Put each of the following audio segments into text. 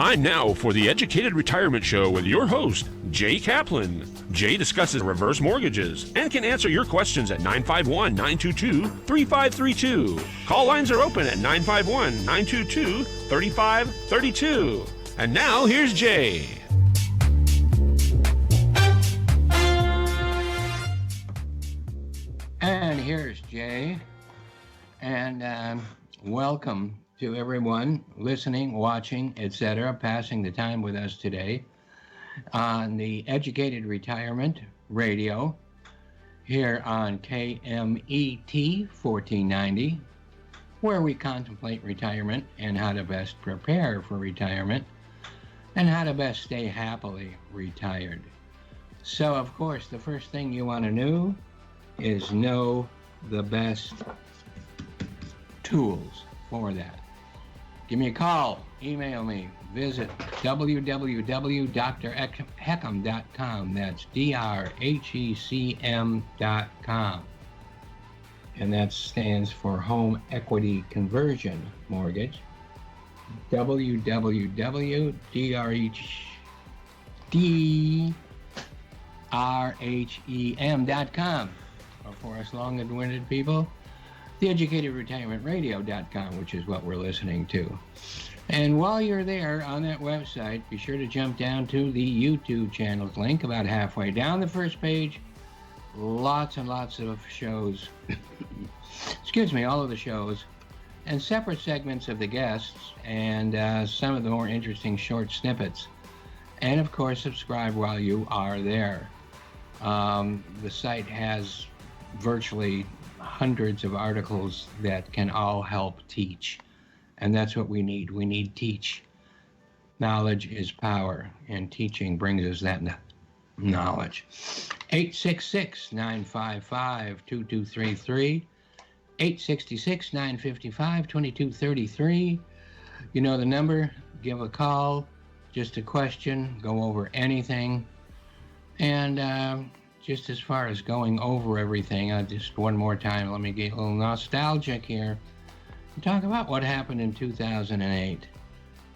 Time now for the Educated Retirement Show with your host, Jay Kaplan. Jay discusses reverse mortgages and can answer your questions at 951-922-3532. Call lines are open at 951-922-3532. And now here's Jay. And here's Jay. And welcome to everyone listening, watching, etc., passing the time with us today on the Educated Retirement Radio here on KMET 1490, where we contemplate retirement and how to best prepare for retirement and how to best stay happily retired. So, of course, the first thing you want to know is know the best tools for that. Give me a call, email me, visit www.drheckham.com. That's drhecm.com. And that stands for Home Equity Conversion Mortgage. www.drhem.com. Or for us long and winded people, theeducatedretirementradio.com, which is what we're listening to. And while you're there on that website, be sure to jump down to the YouTube channel's link about halfway down the first page. Lots and lots of shows, excuse me, all of the shows, and separate segments of the guests, and some of the more interesting short snippets. And of course, subscribe while you are there. The site has virtually hundreds of articles that can all help teach. And that's what we need. We need teach. Knowledge is power, and teaching brings us that knowledge. 866-955-2233, 866-955-2233. You know the number. Give a call. Just a question. Go over anything. And just as far as going over everything, just one more time, let me get a little nostalgic here and talk about what happened in 2008.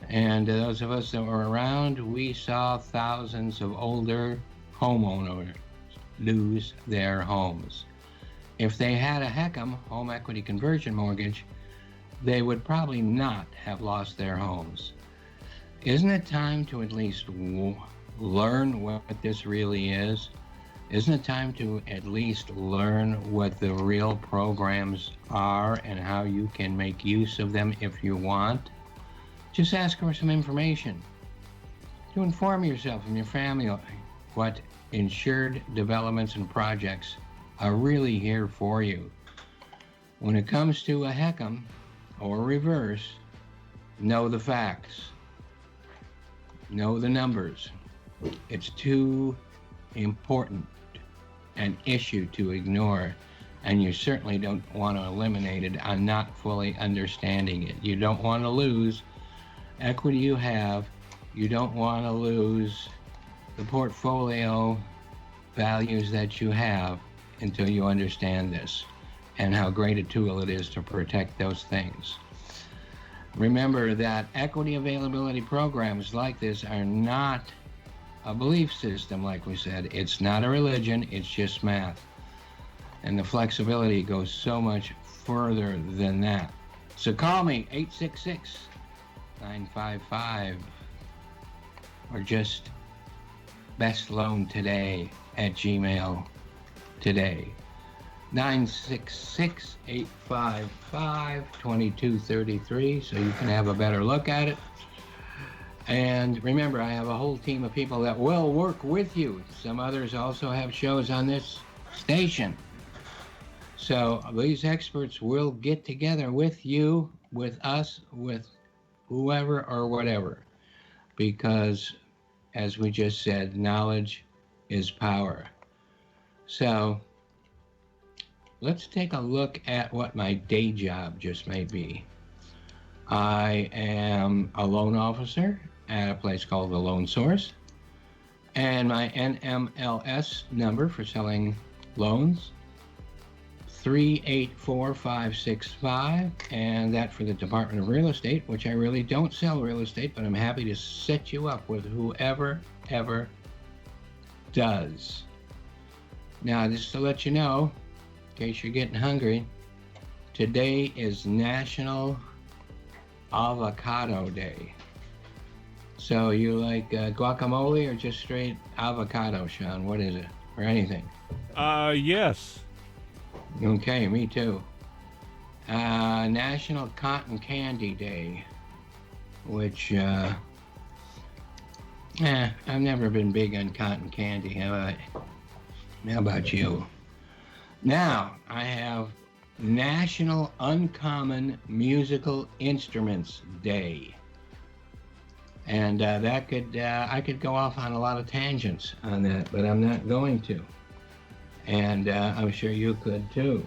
And those of us that were around, we saw thousands of older homeowners lose their homes. If they had a HECM, home equity conversion mortgage, they would probably not have lost their homes. Isn't it time to at least learn what this really is? Isn't it time to at least learn what the real programs are and how you can make use of them if you want? Just ask for some information to inform yourself and your family what insured developments and projects are really here for you. When it comes to a HECM or reverse, know the facts. Know the numbers. It's too important an issue to ignore, and you certainly don't want to eliminate it on not fully understanding it. You don't want to lose equity you have. You don't want to lose the portfolio values that you have until you understand this and how great a tool it is to protect those things. Remember that equity availability programs like this are not a belief system, like we said. It's not a religion, it's just math. And the flexibility goes so much further than that. So call me, 866-955, or just bestloantoday@gmail today. 966-855-2233, so you can have a better look at it. And remember, I have a whole team of people that will work with you. Some others also have shows on this station. So these experts will get together with you, with us, with whoever or whatever. Because, as we just said, knowledge is power. So let's take a look at what my day job just may be. I am a loan officer at a place called the Loan Source, and my NMLS number for selling loans, 384-565, and that for the Department of Real Estate, which I really don't sell real estate, but I'm happy to set you up with whoever ever does. Now, just to let you know, in case you're getting hungry, today is National Avocado Day. So you like guacamole or just straight avocado, Sean? What is it? Or anything? Yes. Okay, me too. National Cotton Candy Day, which, I've never been big on cotton candy. How about you? Now, I have National Uncommon Musical Instruments Day. And that could, I could go off on a lot of tangents on that, but I'm not going to. And I'm sure you could too.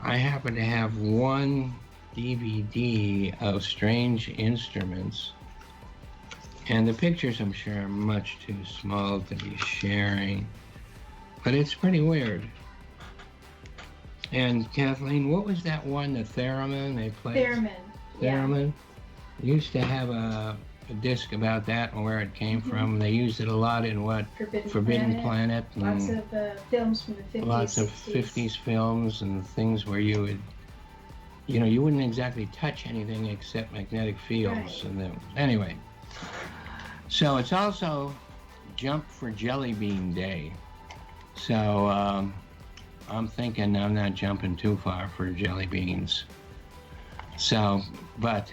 I happen to have one DVD of Strange Instruments, and the pictures, I'm sure, are much too small to be sharing, but it's pretty weird. And Kathleen, what was that one, the theremin they played? Theremin. Used to have a disc about that and where it came from. They used it a lot in what? Forbidden Planet. Lots of films from the 50s, Lots of 60s. 50s films and things where you would, you wouldn't exactly touch anything except magnetic fields. Right. And then, anyway, so it's also Jump for Jelly Bean Day. So I'm thinking I'm not jumping too far for jelly beans. So, but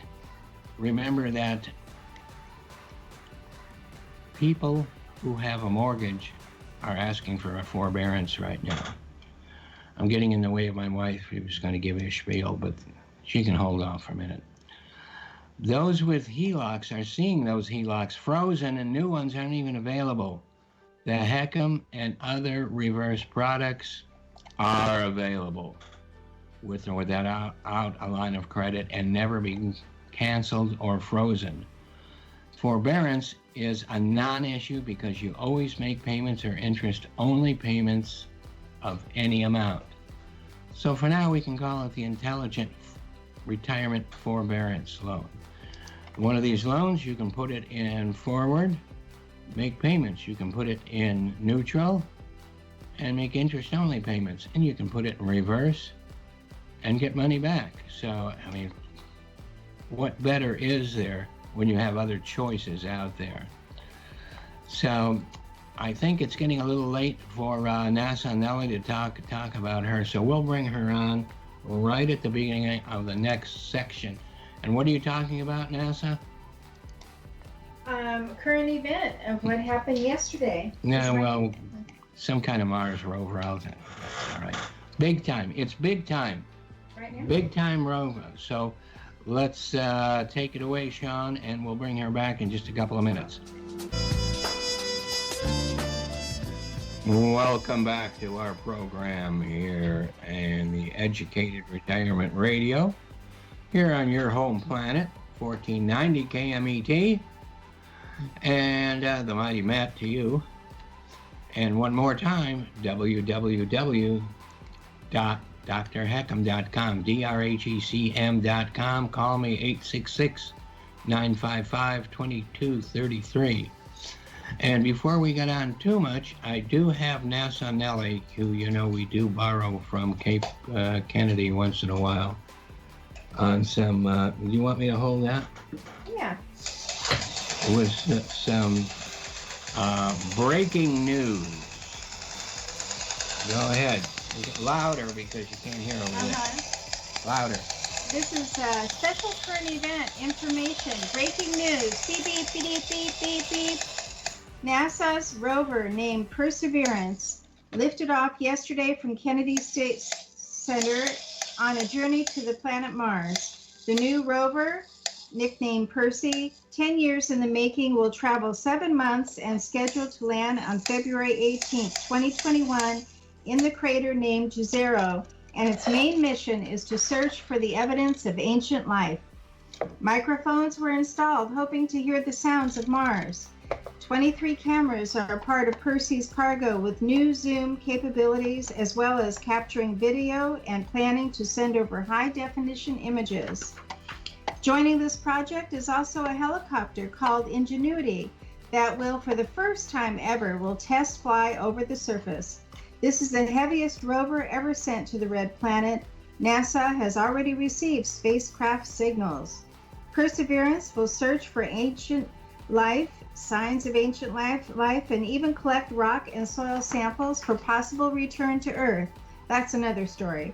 remember that people who have a mortgage are asking for a forbearance right now. I'm getting in the way of my wife, who was going to give me a spiel, but she can hold off for a minute. Those with HELOCs are seeing those HELOCs frozen and new ones aren't even available. The HECM and other reverse products are available with or without a line of credit and never being canceled or frozen. Forbearance is a non-issue because you always make payments or interest-only payments of any amount. So for now, we can call it the Intelligent Retirement Forbearance Loan. One of these loans, you can put it in forward, make payments. You can put it in neutral and make interest-only payments. And you can put it in reverse and get money back. So, I mean, what better is there when you have other choices out there? So I think it's getting a little late for NASA Nellie to talk about her. So we'll bring her on right at the beginning of the next section. And what are you talking about, NASA? Current event of what happened yesterday. No, well, some kind of Mars rover. All right. Big time. It's big time. Right now? Big time rover. So let's take it away, Sean, and we'll bring her back in just a couple of minutes. Welcome back to our program here in the Educated Retirement Radio, here on your home planet, 1490 KMET, and the mighty Matt to you. And one more time, www.drheckham.com, drhecm.com. Call me 866-955-2233. And before we get on too much, I do have NASA Nellie, who we do borrow from Cape Kennedy once in a while on some, do you want me to hold that? Yeah. With some breaking news. Go ahead. Louder because you can't hear over there. Louder. This is a special current event information. Breaking news. Beep, beep, beep, beep, beep, beep. NASA's rover named Perseverance lifted off yesterday from Kennedy Space Center on a journey to the planet Mars. The new rover, nicknamed Percy, 10 years in the making, will travel 7 months and scheduled to land on February 18, 2021 in the crater named Jezero, and its main mission is to search for the evidence of ancient life. Microphones were installed hoping to hear the sounds of Mars. 23 cameras are part of Percy's cargo with new zoom capabilities as well as capturing video and planning to send over high-definition images. Joining this project is also a helicopter called Ingenuity that will, for the first time ever, will test fly over the surface. This is the heaviest rover ever sent to the Red Planet. NASA has already received spacecraft signals. Perseverance will search for ancient life, signs of ancient life, and even collect rock and soil samples for possible return to Earth. That's another story.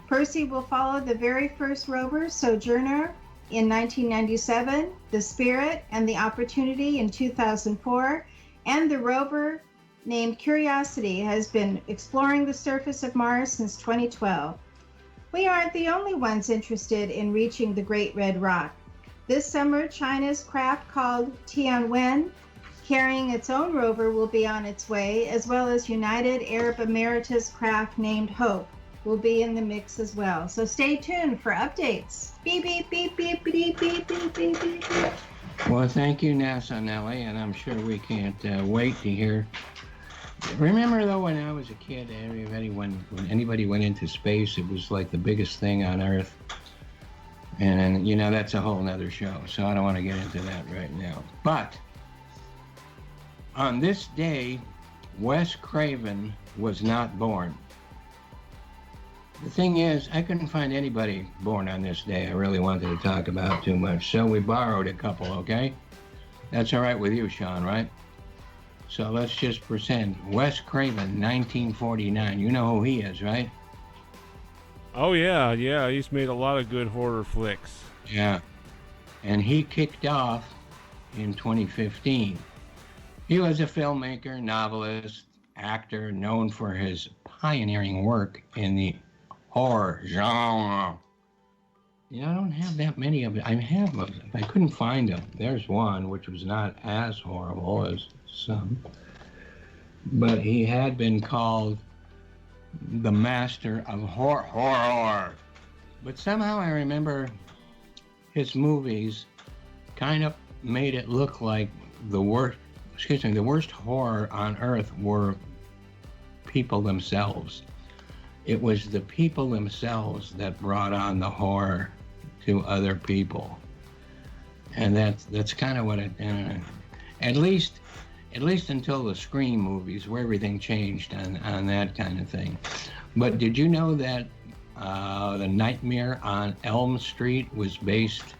Percy will follow the very first rover, Sojourner, in 1997, the Spirit and the Opportunity in 2004, and the rover named Curiosity has been exploring the surface of Mars since 2012. We aren't the only ones interested in reaching the Great Red Rock. This summer, China's craft called Tianwen, carrying its own rover, will be on its way, as well as United Arab Emirates craft named Hope will be in the mix as well. So stay tuned for updates. Beep, beep, beep, beep, beep, beep, beep, beep, beep, beep. Well, thank you, NASA Nellie, and I'm sure we can't wait to hear. Remember, though, when I was a kid, when anybody went into space, it was like the biggest thing on Earth. And, you know, that's a whole nother show, so I don't want to get into that right now. But on this day, Wes Craven was not born. The thing is, I couldn't find anybody born on this day I really wanted to talk about too much, so we borrowed a couple, okay? That's all right with you, Sean, right? So let's just pretend. Wes Craven, 1949. You know who he is, right? Oh, yeah. He's made a lot of good horror flicks. Yeah. And he kicked off in 2015. He was a filmmaker, novelist, actor, known for his pioneering work in the horror genre. Yeah, I don't have that many of it. I have them. I couldn't find them. There's one which was not as horrible as some, but he had been called the master of horror. But somehow I remember his movies kind of made it look like the worst horror on earth were people themselves. It was the people themselves that brought on the horror to other people. And that's kind of what it, at least until the Scream movies, where everything changed on that kind of thing. But did you know that the Nightmare on Elm Street was based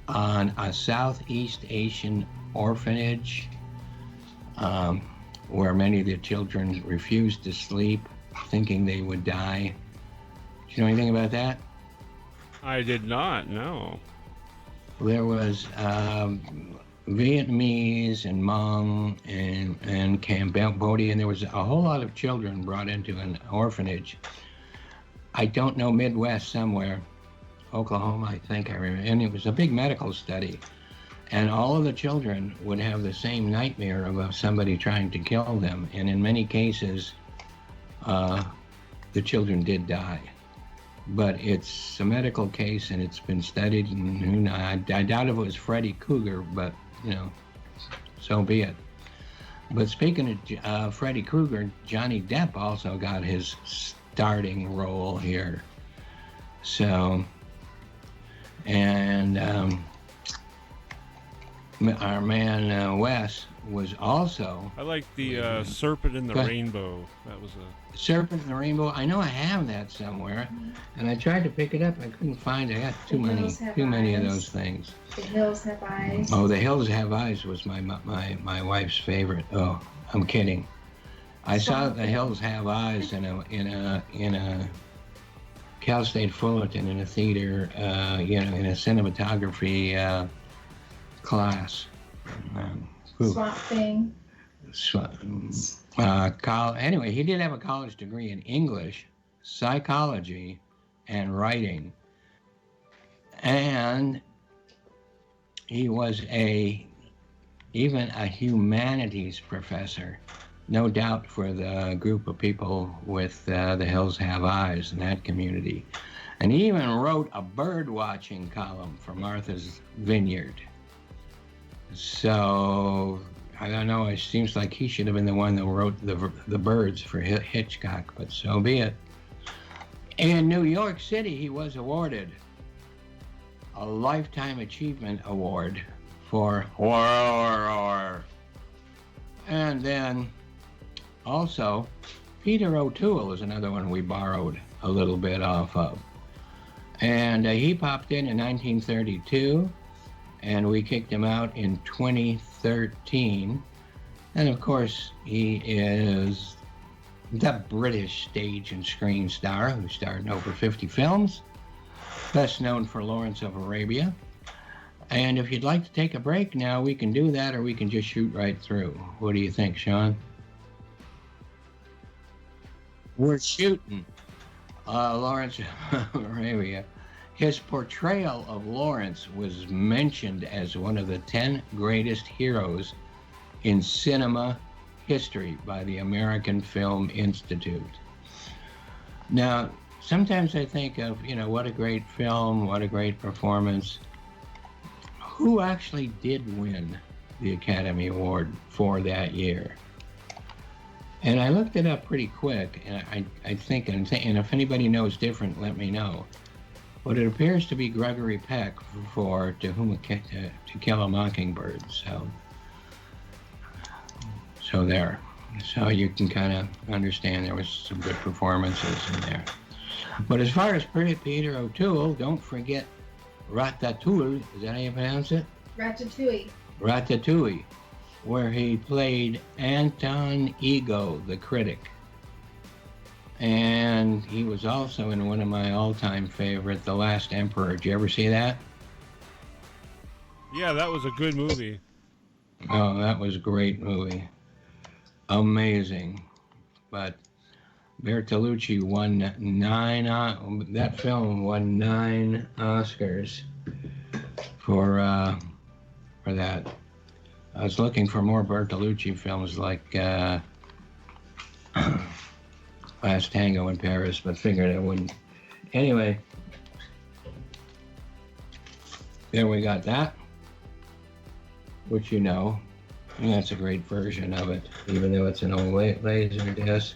on a Southeast Asian orphanage where many of the children refused to sleep, thinking they would die? Do you know anything about that? I did not, no. There was Vietnamese and Hmong and Cambodia, and there was a whole lot of children brought into an orphanage. I don't know, Midwest somewhere, Oklahoma, I think I remember, and it was a big medical study. And all of the children would have the same nightmare of somebody trying to kill them, and in many cases, the children did die. But it's a medical case, and it's been studied, and who knows, I doubt if it was Freddy Krueger, but, you know, so be it. But speaking of Freddy Krueger, Johnny Depp also got his starting role here. So, and our man Wes was also... I like the Serpent in the Rainbow. That was a... Serpent in the Rainbow. I know I have that somewhere, and I tried to pick it up. I couldn't find it. I got too many of those things. The Hills Have Eyes. Oh, The Hills Have Eyes was my wife's favorite. Oh, I'm kidding. I saw The Hills Have Eyes in a Cal State Fullerton in a theater, in a cinematography class. Swamp Thing. Anyway, he did have a college degree in English, psychology, and writing. And he was even a humanities professor, no doubt for the group of people with The Hills Have Eyes in that community. And he even wrote a bird watching column for Martha's Vineyard. So I don't know. It seems like he should have been the one that wrote the Birds for Hitchcock, but so be it. In New York City, he was awarded a Lifetime Achievement Award for horror. And then also, Peter O'Toole is another one we borrowed a little bit off of. And he popped in 1932, and we kicked him out in 2013. And of course, he is the British stage and screen star who starred in over 50 films, best known for Lawrence of Arabia. And if you'd like to take a break now, we can do that, or we can just shoot right through. What do you think, Sean? We're shooting. Lawrence of Arabia. His portrayal of Lawrence was mentioned as one of the 10 greatest heroes in cinema history by the American Film Institute. Now, sometimes I think of, what a great film, what a great performance. Who actually did win the Academy Award for that year? And I looked it up pretty quick, and I think, and if anybody knows different, let me know. But it appears to be Gregory Peck for To Kill a Mockingbird. So there. So you can kind of understand there was some good performances in there. But as far as Peter O'Toole, don't forget Ratatouille. Is that how you pronounce it? Ratatouille. Ratatouille, where he played Anton Ego, the critic. And he was also in one of my all-time favorite, The Last Emperor. Did you ever see that? Yeah, that was a good movie. Oh, that was a great movie. Amazing. But Bertolucci won that film won 9 Oscars for that. I was looking for more Bertolucci films like Last Tango in Paris, but figured I wouldn't. Anyway, there we got that, which and that's a great version of it, even though it's an old laser disc.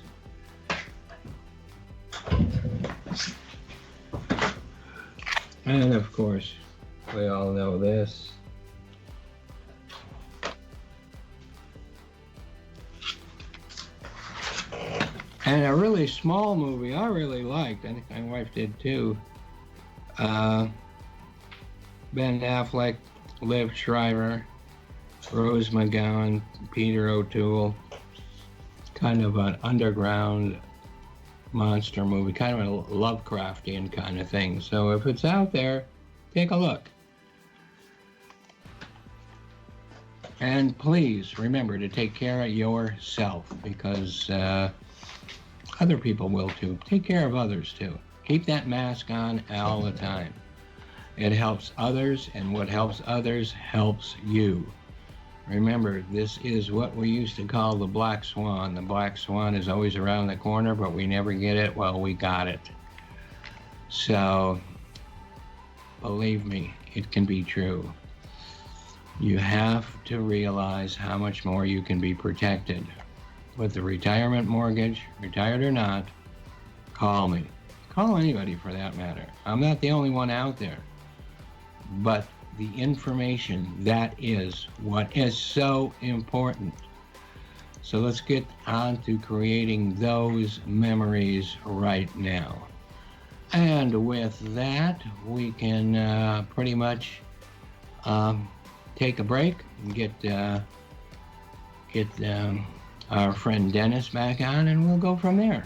And of course, we all know this. And a really small movie I really liked, I think my wife did too. Ben Affleck, Liv Schreiber, Rose McGowan, Peter O'Toole. Kind of an underground monster movie, kind of a Lovecraftian kind of thing. So if it's out there, take a look. And please remember to take care of yourself, because other people will too. Take care of others too. Keep that mask on all the time. It helps others, and what helps others helps you. Remember, this is what we used to call the black swan. The black swan is always around the corner, but we never get it. Well, we got it. So, believe me, it can be true. You have to realize how much more you can be protected. With the retirement mortgage, retired or not, call me. Call anybody for that matter. I'm not the only one out there. But the information, that is what is so important. So let's get on to creating those memories right now. And with that, we can pretty much take a break and get our friend Dennis back on, and we'll go from there.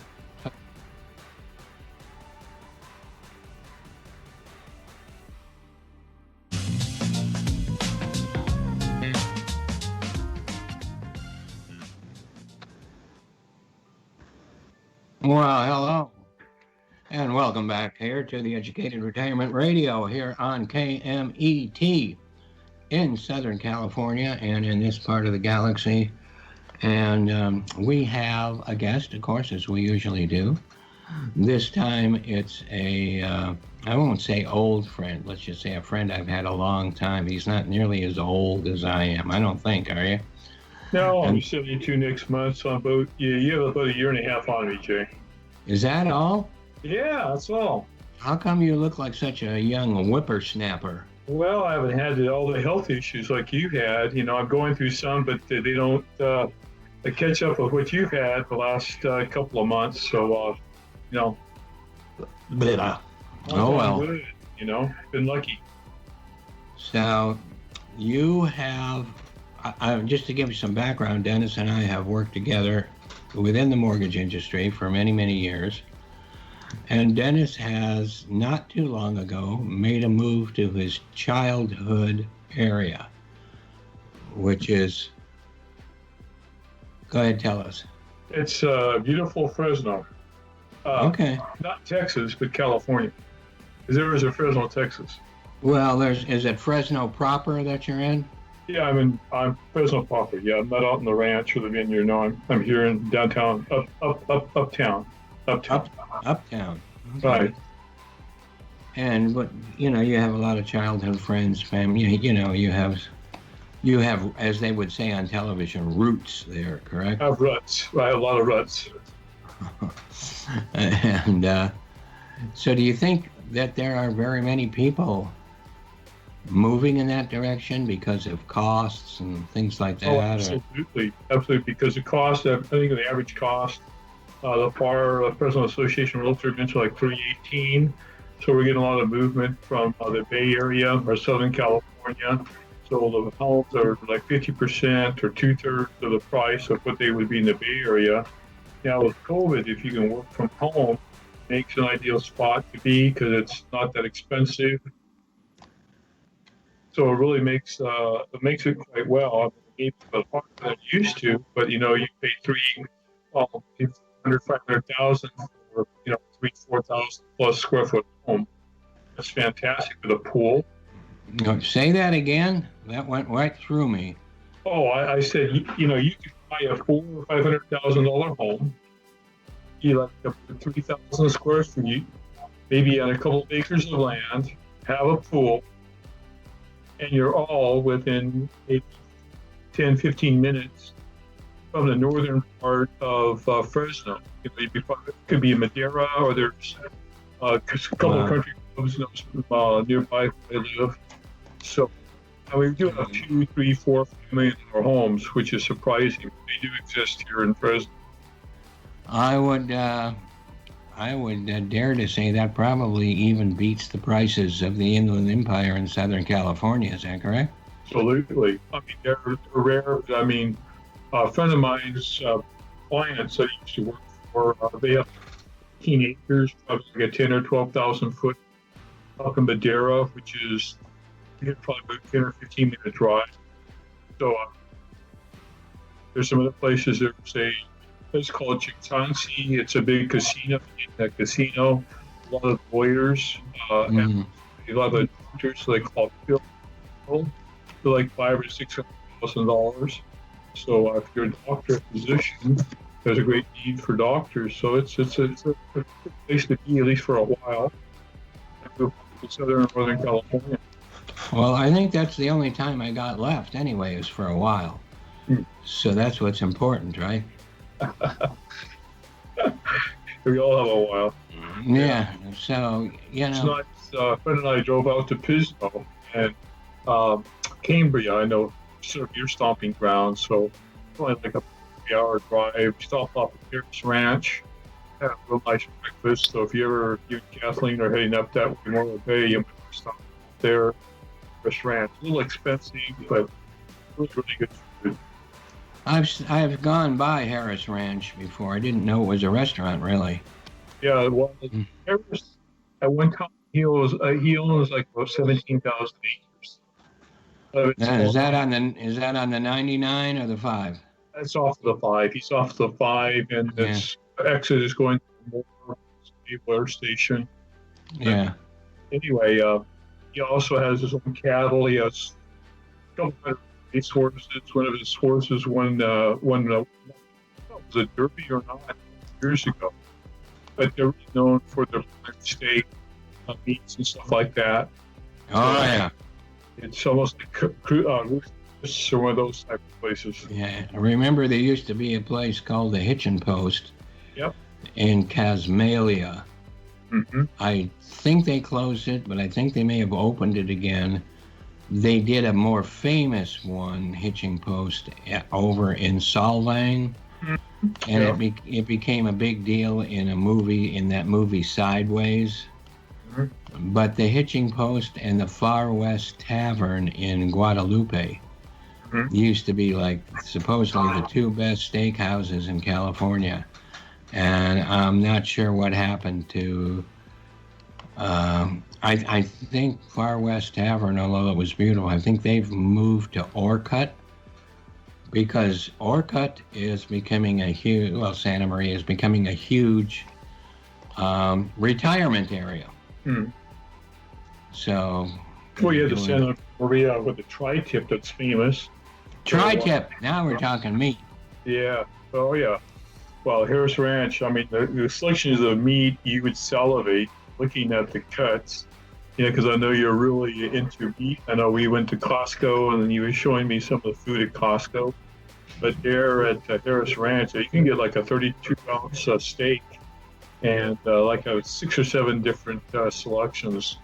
Well, hello, and welcome back here to the Educated Retirement Radio here on KMET in Southern California and in this part of the galaxy. And we have a guest, of course, as we usually do. This time it's I won't say old friend, let's just say a friend I've had a long time. He's not nearly as old as I am, I don't think, are you? No, I'm And 72 next month, so you have about a year and a half on me, Jay. is that all? Yeah, that's all. How come you look like such a young whippersnapper? Well, I haven't had all the health issues like you've had. I'm going through some, but they don't catch up with what you've had the last couple of months. So, Blah. I'm Oh well. good. Been lucky. So you have, just to give you some background, Dennis and I have worked together within the mortgage industry for many, many years. And Dennis has not too long ago made a move to his childhood area, which is, go ahead, tell us. It's beautiful Fresno. Okay. Not Texas, but California. Because there is a Fresno, Texas. Well, is it Fresno proper that you're in? Yeah, I'm Fresno proper. Yeah, I'm not out in the ranch or the vineyard. No, I'm here in downtown, uptown. Uptown. Okay. Right. And but you have a lot of childhood friends, family. You have, as they would say on television, roots there, correct? I have ruts. I have a lot of ruts. And so, do you think that there are very many people moving in that direction because of costs and things like that? Oh, absolutely, Because the cost, I think the average cost, the FAR, Fresno Association Realtor events are like $318. So we're getting a lot of movement from the Bay Area or Southern California. So the homes are like 50% or 2/3 of the price of what they would be in the Bay Area. Now with COVID, if you can work from home, it makes an ideal spot to be because it's not that expensive. So it really makes it quite well. Maybe a lot than it used to, but you pay $500,000 for 3,000-4,000 plus square foot home. That's fantastic with a pool. No, say that again. That went right through me. Oh, I said you could buy a $400,000 or $500,000 home. You like up to 3,000 square feet, maybe on a couple of acres of land, have a pool, and you're all within maybe 10, 15 minutes from the northern part of Fresno. It could be Madera, or there's a couple of country clubs nearby where I live. So we do have 2, 3, 4, $5 million homes, which is surprising. They do exist here in Fresno. I would dare to say that probably even beats the prices of the Inland Empire in Southern California. Is that correct? Absolutely. They're rare. A friend of mine's clients that I used to work for, they have 15 acres, probably like a 10 or 12,000 foot up in Madera, which is probably about 10 or 15 minute drive. So there's some other places that say, it's called Chictansi. It's a big casino. In that casino, a lot of lawyers, and a lot of doctors, so they call it bill. They're like $500,000 or $600,000. So if you're a doctor, physician, there's a great need for doctors. So it's a good place to be, at least for a while. To Southern and Northern California. Well, I think that's the only time I got left anyway, is for a while. So that's what's important, right? We all have a while. Yeah. So, It's nice. A friend and I drove out to Pismo and Cambria. I know sort of your stomping ground, so only like a 3-hour drive. Stop off at Harris Ranch, had a real nice breakfast. So if you and Kathleen are heading up that way, Memorial Bay, you might stop there. Harris Ranch, a little expensive, but really good food. I've gone by Harris Ranch before. I didn't know it was a restaurant, really. Yeah, well, Harris at one time he owns like about 17,000 acres. Is that on the 99 or the 5? That's off the 5. He's off the 5, and its exit is going to more Naval Station. Yeah. Anyway, he also has his own cattle. He has a couple of race horses. One of his horses won was a Derby or not years ago. But they're really known for their steak, meats, and stuff like that. Oh, yeah. It's almost like It's one of those type of places. Yeah, I remember there used to be a place called the Hitchin Post Yep. in Casmalia. Mm-hmm. I think they closed it, but I think they may have opened it again. They did a more famous one, Hitching Post, over in Solvang, and it became a big deal in that movie Sideways. Mm-hmm. But the Hitching Post and the Far West Tavern in Guadalupe used to be like supposedly the two best steakhouses in California. And I'm not sure what happened to. I think Far West Tavern, although it was beautiful, I think they've moved to Orcutt because Orcutt is becoming Santa Maria is becoming a huge retirement area. Mm. So. Well, you have the Santa Maria with the tri-tip that's famous. Tri-tip. Now we're talking meat. Yeah. Oh, yeah. Well, Harris Ranch, I mean, the selections of meat, you would salivate looking at the cuts, because I know you're really into meat. I know we went to Costco and you were showing me some of the food at Costco. But there at Harris Ranch, you can get like a 32-ounce steak and like 6 or 7 different selections.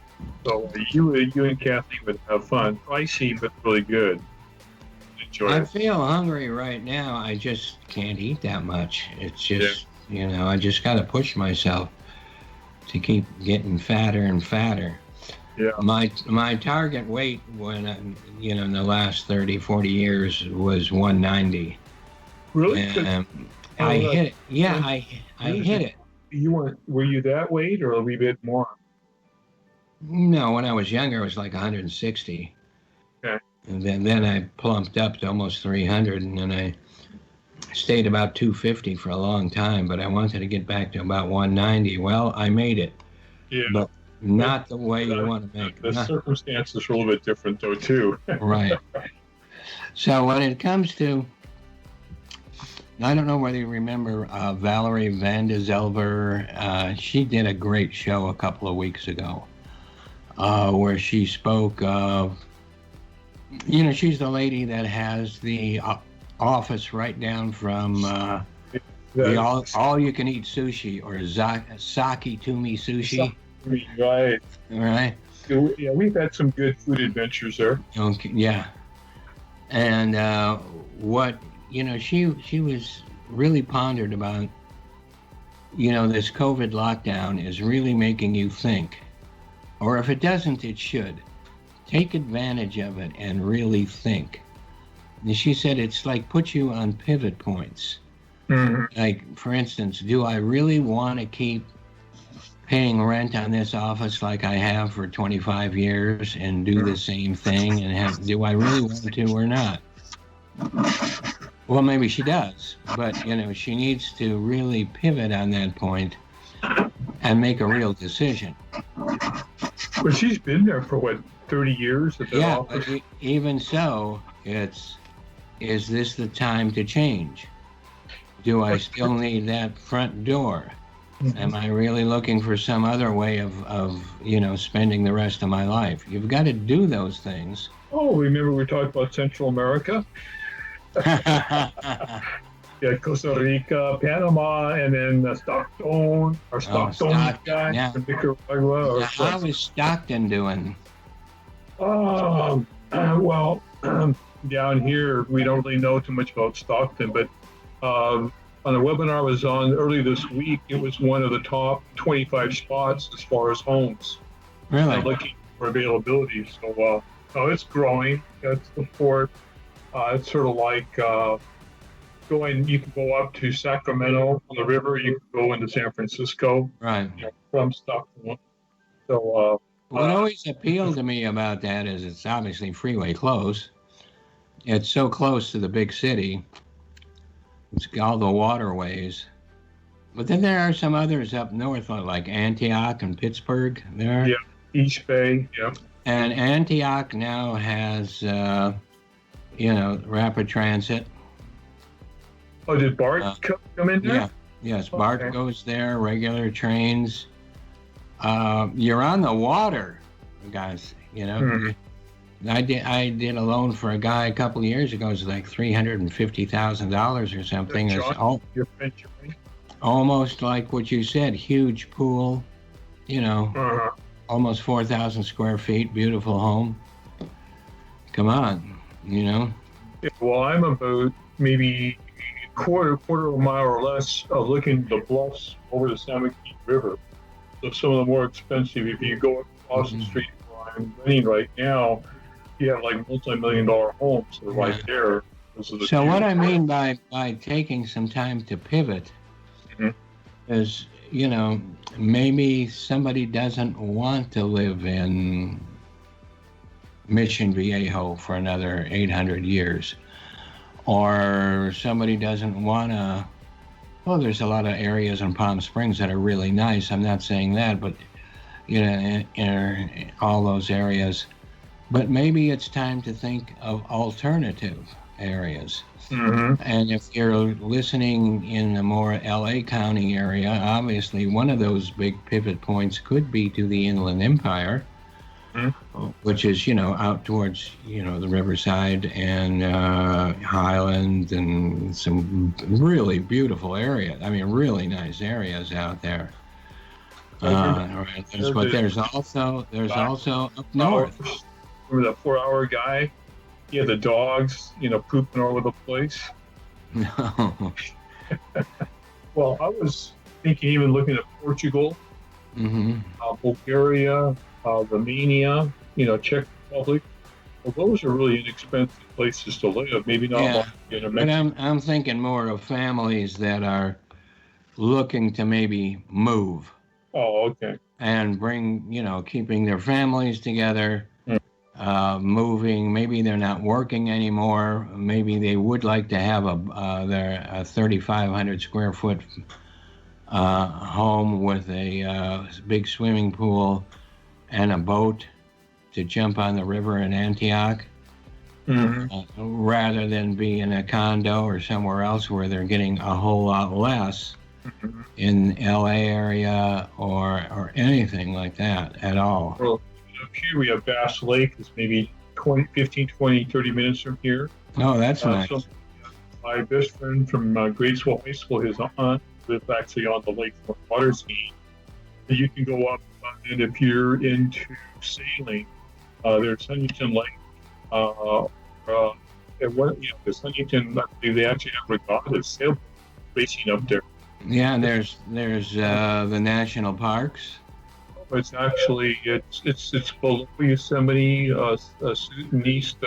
So you and Kathleen would have fun. Pricey, but really good. Enjoy I it. feel hungry right now. I just can't eat that much. It's just, I just got to push myself to keep getting fatter and fatter. Yeah. My target weight when, in the last 30, 40 years was 190. Really? And I hit it. Yeah, I hit it. Were you that weight or a wee bit more? No, when I was younger, it was like 160. Okay. And then I plumped up to almost 300, and then I stayed about 250 for a long time, but I wanted to get back to about 190. Well, I made it. Yeah. But not the way you want to make it. The circumstances are a little bit different, though, too. Right. So when it comes to, I don't know whether you remember Valerie Van de Zelver. She did a great show a couple of weeks ago where she spoke of, she's the lady that has the office right down from the all-you-can-eat sushi or Saki Tumi Sushi. Right. All right. Yeah, we've had some good food adventures there. Okay. Yeah. And what she was really pondered about. This COVID lockdown is really making you think, or if it doesn't, it should. Take advantage of it and really think. And she said it's like put you on pivot points. Mm-hmm. Like, for instance, do I really want to keep paying rent on this office like I have for 25 years and do the same thing? And do I really want to or not? Well, maybe she does, but she needs to really pivot on that point and make a real decision. But she's been there for 30 years at the office? But even so, is this the time to change? Do I still need that front door? Mm-hmm. Am I really looking for some other way of spending the rest of my life? You've got to do those things. Oh, remember we talked about Central America? Yeah, Costa Rica, Panama, and then Stockton, or Stockton, Nicaragua. How is Stockton doing? Well, down here, we don't really know too much about Stockton, but on a webinar I was on early this week, it was one of the top 25 spots as far as homes. Really? Looking for availability. So it's growing. It's the port. It's sort of like you can go up to Sacramento on the river, you can go into San Francisco. Right. From Stockton. So, what always appealed to me about that is it's obviously freeway close. It's so close to the big city. It's all the waterways. But then there are some others up north, like Antioch and Pittsburgh. There. Yeah, East Bay, yeah. And Antioch now has, rapid transit. Oh, did BART come in there? Yeah. Yes, BART goes there, regular trains. You're on the water, guys, I did a loan for a guy a couple of years ago. It was like $350,000 or something. It's John, your friend Johnny? almost like what you said. Huge pool, you know, Uh-huh. almost 4,000 square feet. Beautiful home. Come on, you know. Yeah, well, I'm about maybe quarter of a mile or less looking at the bluffs over the San Joaquin River. So some of the more expensive, if you go across the street where I'm renting right now, you have like multi-million-dollar homes that are right there. Those are the So what two. I mean by taking some time to pivot Mhm. is, you know, maybe somebody doesn't want to live in Mission Viejo for another 800 years, or somebody doesn't want to. Well, there's a lot of areas in Palm Springs that are really nice. I'm not saying that, but you know, in all those areas. But maybe it's time to think of alternative areas. Mhm. And if you're listening in the more LA County area, obviously one of those big pivot points could be to the Inland Empire, Mhm. which is, you know, out towards, you know, the Riverside and Highland and some really beautiful areas. I mean, really nice areas out there. But there's also up north. Remember that 4-hour guy? He had the dogs, pooping all over the place. No. Well, I was thinking, even looking at Portugal, Mm-hmm. Bulgaria, Romania, Czech Republic. Well, those are really inexpensive places to live. Maybe not Yeah, like but I'm thinking more of families that are looking to maybe move Oh, okay. and bring, you know, keeping their families together, moving. Maybe they're not working anymore. Maybe they would like to have a 3,500 square foot home with a big swimming pool and a boat to jump on the river in Antioch. Mm-hmm. Rather than be in a condo or somewhere else where they're getting a whole lot less Mm-hmm. in LA area or anything like that at all. Well, up here we have Bass Lake. It's maybe 20, 15, 20, 30 minutes from here. Oh, that's nice. So my best friend from grade school, high school, his aunt lives actually on the lake for water skiing. You can go up and if you're into sailing, there's Huntington Lake. The Huntington, I believe they actually have regatta sail racing up there. Yeah, there's the national parks. It's actually it's below Yosemite, east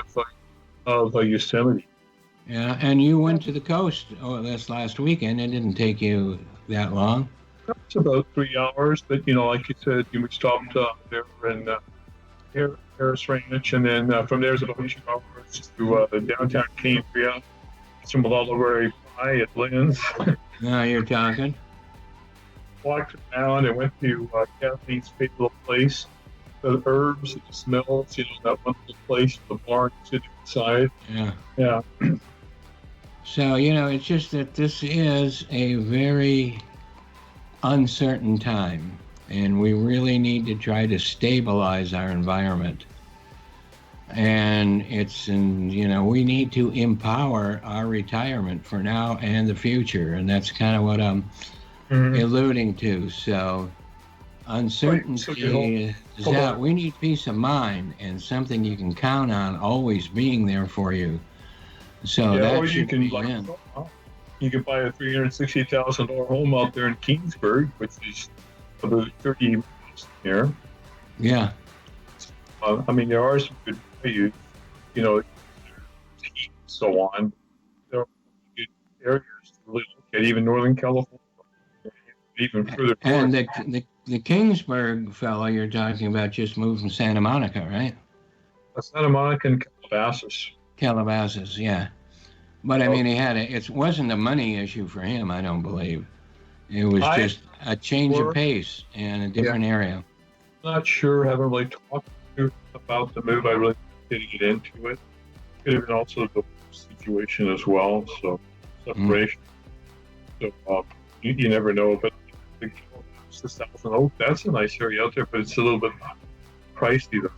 of Yosemite. Yeah, and you went to the coast this last weekend. It didn't take you that long. It's about 3 hours, but like you said, we stopped there in Harris Ranch, and then from there it's about 2 hours to downtown Cambria. Some Lullaby Pie at Lynn's. Now you're talking. Walked around and went to Kathleen's favorite little place. The herbs, the smells, that one little place, the bar sitting inside. Yeah. Yeah. So, it's just that this is a very uncertain time, and we really need to try to stabilize our environment. And we need to empower our retirement for now and the future, and that's kind of what I'm alluding to. So uncertainty is out. We need peace of mind and something you can count on always being there for you. So that should be in. You can buy a $360,000 home out there in Kingsburg, which is about 30 miles here. Yeah. There are some good values, and so on. There are good areas to really look at, even Northern California, even further. And the Kingsburg fellow you're talking about just moved from Santa Monica, right? Santa Monica and Calabasas. Calabasas, yeah. But it wasn't a money issue for him, I don't believe. It was just a change of pace and a different area. Not sure, haven't really talked about the move. I really didn't get into it. Could have been also the situation as well, so separation. So you never know, but the Thousand Oak, that's a nice area out there, but it's a little bit pricey though.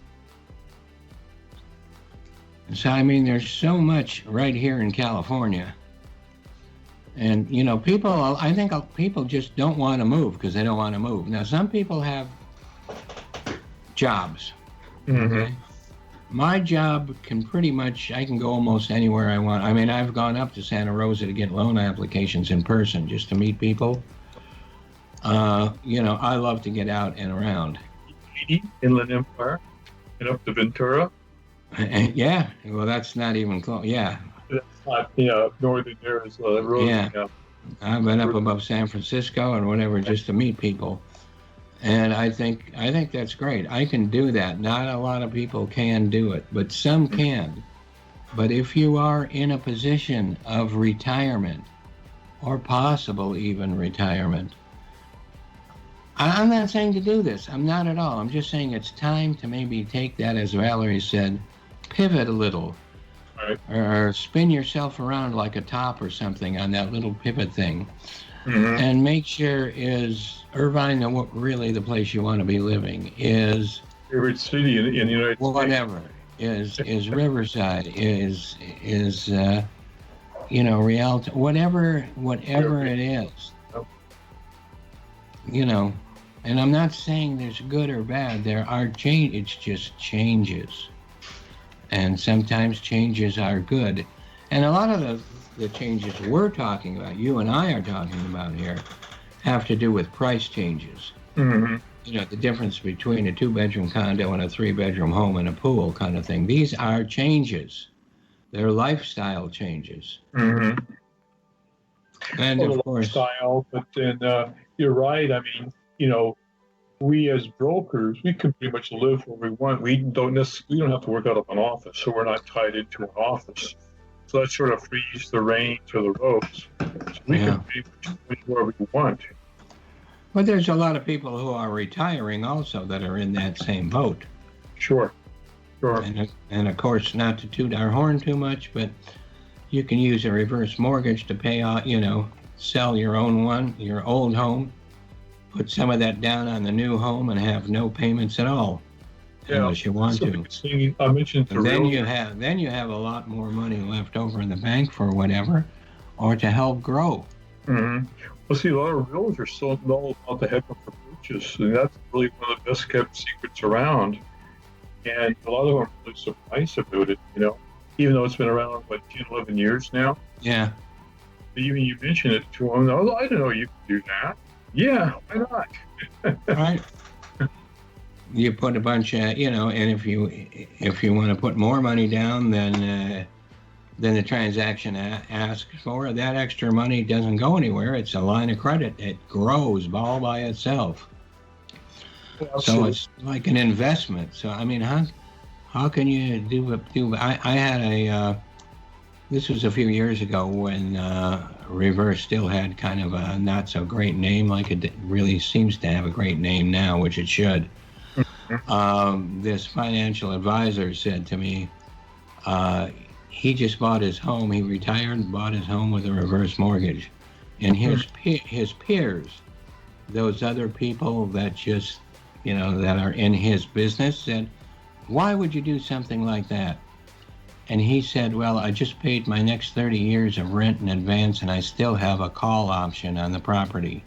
So, I mean, there's so much right here in California. And, you know, I think people just don't want to move because they don't want to move. Now, some people have jobs. Okay? My job can pretty much, I can go almost anywhere I want. I mean, I've gone up to Santa Rosa to get loan applications in person just to meet people. You know, I love to get out and around. Inland Empire and up to Ventura. And, yeah, well, that's not even close. Yeah. That's not, northern there is road. Yeah. I've been up above San Francisco and whatever just to meet people. And I think that's great. I can do that. Not a lot of people can do it, but some can. But if you are in a position of retirement or possible even retirement, I'm not saying to do this. I'm not at all. I'm just saying it's time to maybe take that, as Valerie said, pivot a little. Right. Or spin yourself around like a top or something on that little pivot thing. And make sure is Irvine really the place you want to be living? Is favorite city in the United States? Whatever. Is Riverside? Is Rialto? Whatever it is. You know, and I'm not saying there's good or bad. There are change. It's just changes. And sometimes changes are good. And a lot of the changes we're talking about, you and I are talking about here, have to do with price changes. You know, the difference between a 2-bedroom condo and a 3-bedroom home and a pool kind of thing. These are changes. They're lifestyle changes. And of course, lifestyle, but then you're right. I mean, you know, we as brokers, we can pretty much live where we want. We don't have to work out of an office, so we're not tied into an office. So that sort of frees the reins or the ropes. So we can pretty much live where we want. But there's a lot of people who are retiring also that are in that same boat. Sure. And of course, not to toot our horn too much, but you can use a reverse mortgage to pay off, sell your old home, put some of that down on the new home and have no payments at all. Unless you want to. I mentioned then you have a lot more money left over in the bank for whatever, or to help grow. Well, see, a lot of realtors still know about the heck of the purchase, and that's really one of the best kept secrets around. And a lot of them are really surprised about it, even though it's been around, 10, 11 years now. Yeah. But even you mentioned it to them, I didn't know you could do that. Yeah, why not? Right. You put a bunch of, and if you want to put more money down than the transaction asks for, that extra money doesn't go anywhere. It's a line of credit. It grows all by itself. So it's like an investment. So I mean, how can you do? I had this was a few years ago when Reverse still had kind of a not so great name, like it really seems to have a great name now, which it should. This financial advisor said to me, he just bought his home. He retired and bought his home with a reverse mortgage, and his peers, those other people that just that are in his business, said, "Why would you do something like that?" And he said, "Well, I just paid my next 30 years of rent in advance, and I still have a call option on the property,"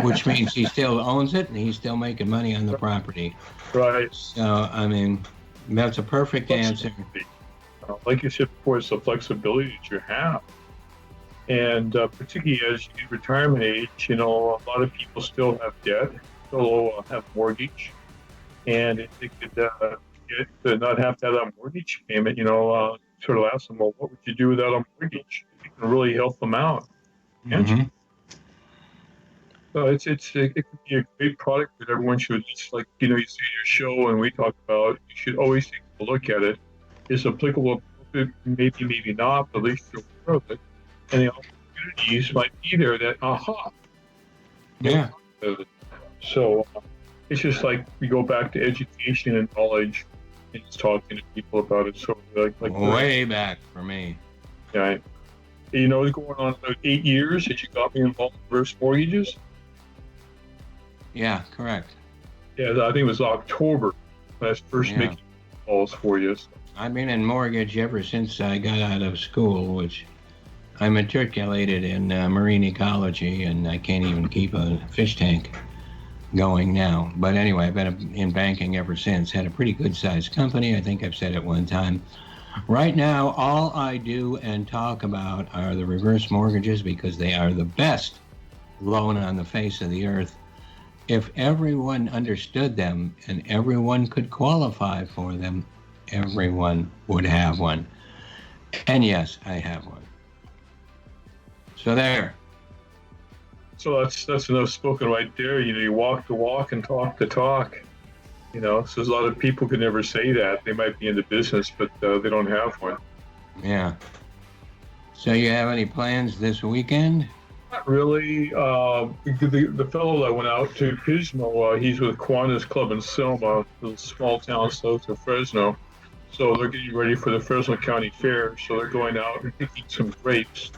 which means he still owns it and he's still making money on the property. Right. So, I mean, that's a perfect answer. Like you said before, it's the flexibility that you have. And particularly as you get retirement age, a lot of people still have debt, still have mortgage. And if they could get to not have to have that mortgage payment, sort of ask them, well, what would you do without a mortgage? You can really help them out. So it could be a great product that everyone should, just like, you see your show and we talk about, you should always take a look at it. It's applicable, maybe not, but at least you're aware of it. And the opportunities might be there that, Yeah. So it's just like we go back to education and knowledge and just talking to people about it. So like way back for me. Yeah. It's going on about 8 years that you got me involved in reverse mortgages. Yeah, correct. Yeah, I think it was October when I was first making calls for you. So. I've been in mortgage ever since I got out of school, which I matriculated in marine ecology, and I can't even keep a fish tank going now. But anyway, I've been in banking ever since. Had a pretty good-sized company. I think I've said it one time. Right now, all I do and talk about are the reverse mortgages because they are the best loan on the face of the earth. If everyone understood them and everyone could qualify for them, everyone would have one. And yes, I have one. So there. So that's enough spoken right there. You know, you walk the walk and talk the talk. You know, so there's a lot of people could never say that. They might be in the business, but they don't have one. Yeah. So you have any plans this weekend? Not really. The fellow that went out to Pismo, he's with Kiwanis Club in Selma, a small town south of Fresno. So they're getting ready for the Fresno County Fair. So they're going out and picking some grapes.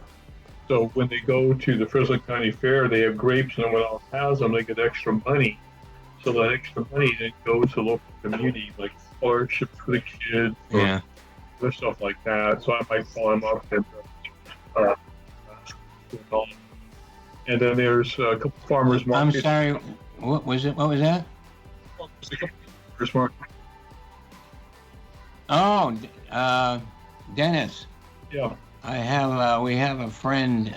So when they go to the Fresno County Fair, they have grapes, and when one else has them, they get extra money. So that extra money then goes to local community, like scholarships for the kids, or other stuff like that. So I might call him up and and then there's a couple farmers markets. I'm sorry. What was it? What was that? There's a couple farmers markets. Oh, Dennis. Yeah. We have a friend,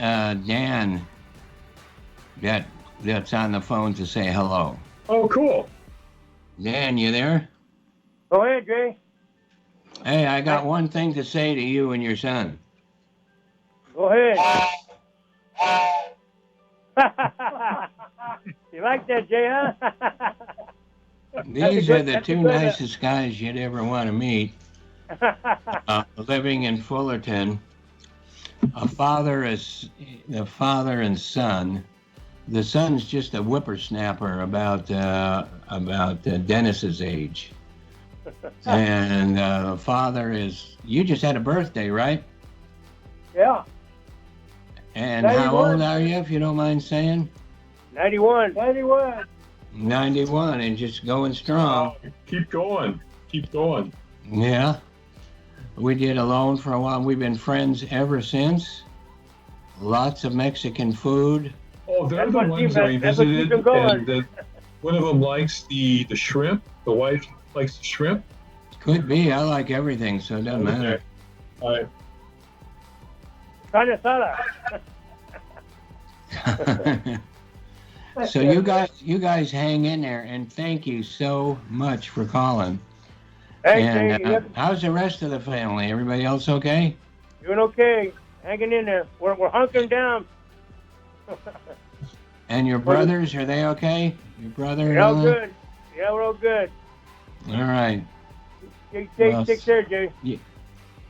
Dan, that's on the phone to say hello. Oh, cool. Dan, you there? Go ahead, Jay. Hey, I got one thing to say to you and your son. Go ahead. You like that, Jay, huh? These are the two nicest guys you'd ever want to meet. Living in Fullerton, the father and son. The son's just a whippersnapper about Dennis's age, and the father is. You just had a birthday, right? Yeah. And 91. How old are you, if you don't mind saying? 91. 91. 91, and just going strong. Oh, keep going. Keep going. Yeah. We did a loan for a while. We've been friends ever since. Lots of Mexican food. Oh, they're the ones that we visited, and one of them likes the shrimp. The wife likes the shrimp. Could be. I like everything, so it doesn't matter. All right. Carne asada. So you guys hang in there, and thank you so much for calling. Hey, And Jay, how's the rest of the family? Everybody else okay? doing okay. Hanging in there. We're hunkering down. And your brothers, are they okay? Your brother? We're all good. Yeah, we're all good. All right. Take care, Jay.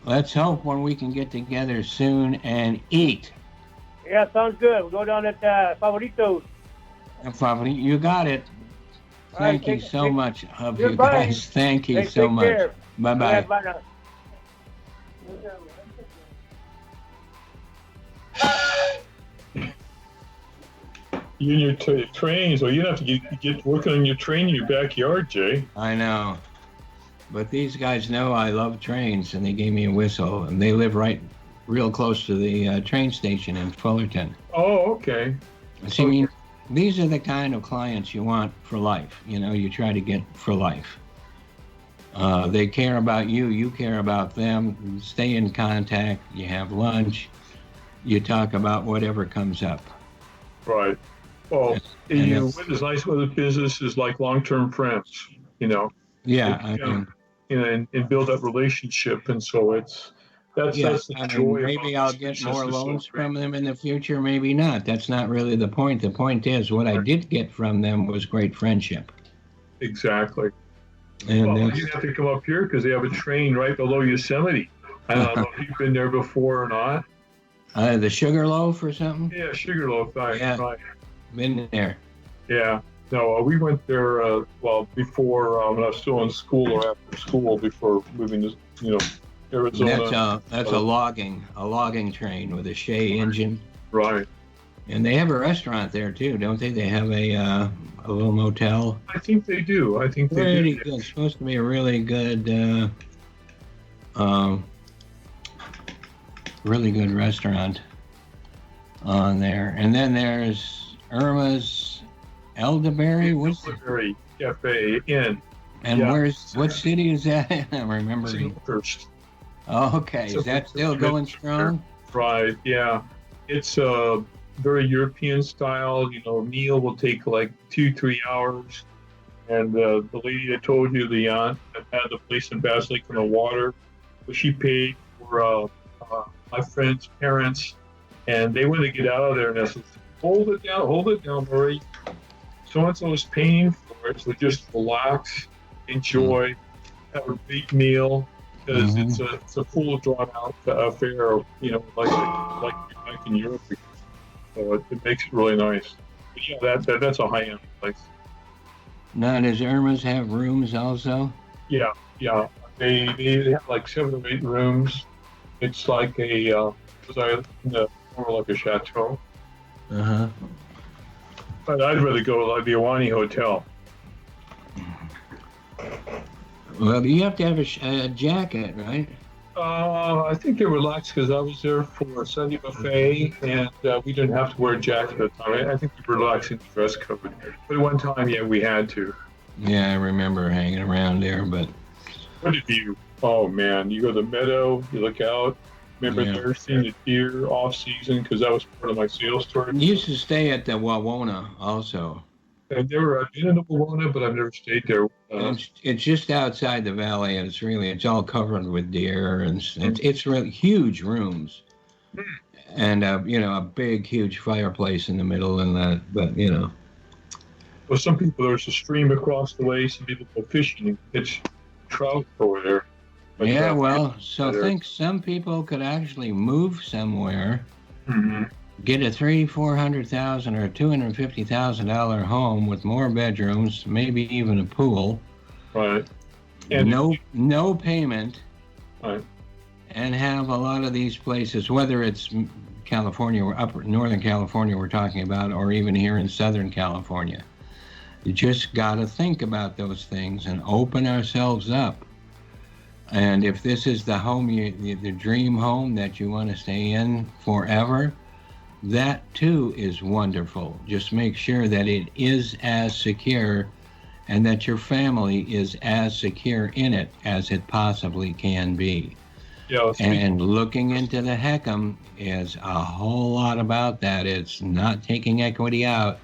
Let's hope when we can get together soon and eat. Yeah, sounds good. We'll go down at Favoritos. You got it. Thank you so much of you Goodbye. guys. Thank you Hey, so take much. care. Bye-bye. Yeah, bye now. You and your trains, well, you have to get working on your train in your backyard, Jay. I know. But these guys know I love trains, and they gave me a whistle, and they live real close to the train station in Fullerton. Oh, okay. So, I mean, these are the kind of clients you want for life. You know, you try to get for life. They care about you. You care about them. You stay in contact. You have lunch. You talk about whatever comes up. Right. Well, And what is nice with the business is like long-term friends, you know. Yeah, And build that relationship, and so that's the joy. Maybe I'll get more loans from them in the future. Maybe not. That's not really the point. The point is, what I did get from them was great friendship. Exactly. And well, you have to come up here because they have a train right below Yosemite. I don't know if you've been there before or not. The Sugarloaf or something? Yeah, Sugarloaf. Right. Been there. Yeah. No, we went there, before when I was still in school or after school before moving to, Arizona. That's a logging train with a Shea engine. Right. And they have a restaurant there too, don't they? They have a little motel. I think they do. Pretty good. It's supposed to be a really good Um, really good restaurant on there. And then there's Irma's Elderberry. What's the, Elderberry Cafe Inn. and Yeah. what city is that? I'm remembering. First. Oh, okay. Is that still going strong? Right, yeah. It's very European style. You know, meal will take like 2-3 hours. And the lady that told you, the aunt that had the place in Basilica on the water, well, she paid for my friend's parents, and they wanted to get out of there. And I said, hold it down, Marie. So-and-so is paying for it, so just relax, enjoy, have a great meal, because it's a full drawn-out affair, you know, like back in Europe. So it makes it really nice. But yeah, that's a high-end place. Now, does Irma's have rooms also? Yeah. They have like 7 or 8 rooms. It's like more like a chateau. Uh-huh. But I'd rather go like the Iwani Hotel. Well, you have to have a jacket, right? I think they relaxed because I was there for a Sunday buffet, and we didn't have to wear a jacket at the time. I think we were relaxing the dress code. But at one time, yeah, we had to. Yeah, I remember hanging around there, but... What did you? Oh, man. You go to the meadow, you look out. Remember there seeing the deer off season because that was part of my sales tour. You used to stay at the Wawona also. I've been in the Wawona, but I've never stayed there. It's just outside the valley, and it's all covered with deer, and it's really huge rooms, and a big, huge fireplace in the middle, and that. But Well, some people, there's a stream across the way. Some people go fishing and catch trout over there. But yeah, well, so I think some people could actually move somewhere, get a $300,000-$400,000 or $250,000 home with more bedrooms, maybe even a pool. Right. And no payment. Right. And have a lot of these places, whether it's California or upper Northern California we're talking about, or even here in Southern California. You just got to think about those things and open ourselves up. And if this is the home, the dream home that you want to stay in forever, that too is wonderful. Just make sure that it is as secure and that your family is as secure in it as it possibly can be. Yeah, and looking into the HECM is a whole lot about that. It's not taking equity out.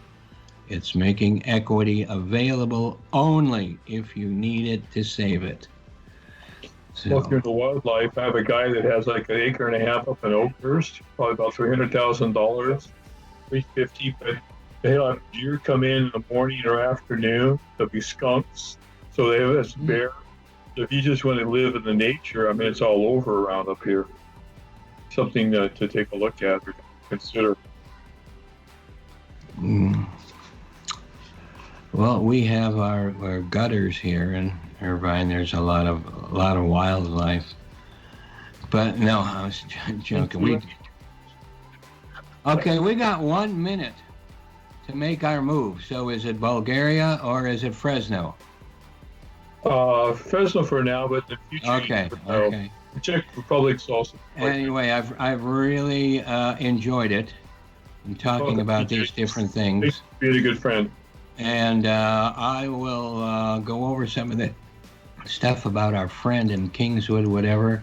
It's making equity available only if you need it to save it. So, well, through the wildlife, I have a guy that has like 1.5 acres up in Oakhurst, probably about $300,000, $350,000. But they'll have deer come in the morning or afternoon. There'll be skunks, so they have this bear. So if you just want to live in the nature, I mean, it's all over around up here. Something to take a look at or consider. Well, we have our gutters here in Irvine. There's a lot of wildlife. But no, I was joking. Okay, we got 1 minute to make our move. So is it Bulgaria or is it Fresno? Fresno for now, but in the future. Okay. Czech Republic's also. Anyway, I've really enjoyed it and talking about these different things. Thanks for being a good friend. And I will go over some of the stuff about our friend in Kingswood, whatever.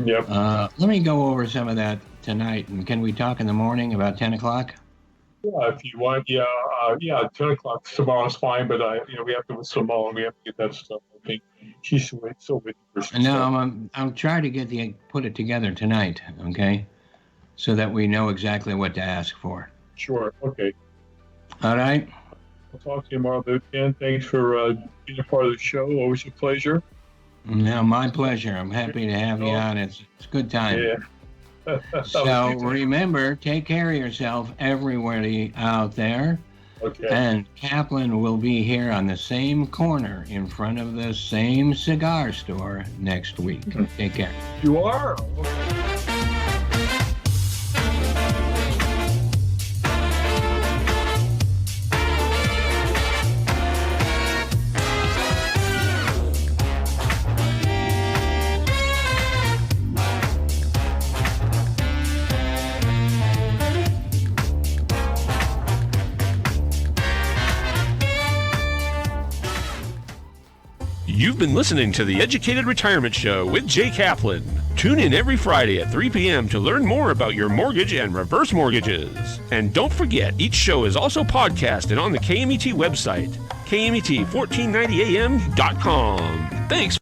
Yep. Let me go over some of that tonight. And can we talk in the morning about 10 o'clock? Yeah, if you want. Yeah, 10 o'clock tomorrow's fine, but we have to with Simone. We have to get that stuff. I think she's so waiting for some No, I'm trying to put it together tonight, okay? So that we know exactly what to ask for. Sure. Okay. All right. I'll talk to you tomorrow, Ken. Thanks for being a part of the show. Always a pleasure. No, my pleasure. I'm happy to have you on. It's a good time. Yeah. So remember, take care of yourself, everybody out there. Okay. And Kaplan will be here on the same corner in front of the same cigar store next week. Take care. You are? You've been listening to the Educated Retirement Show with Jay Kaplan. Tune in every Friday at 3 p.m. to learn more about your mortgage and reverse mortgages. And don't forget, each show is also podcasted on the KMET website, KMET1490am.com. Thanks.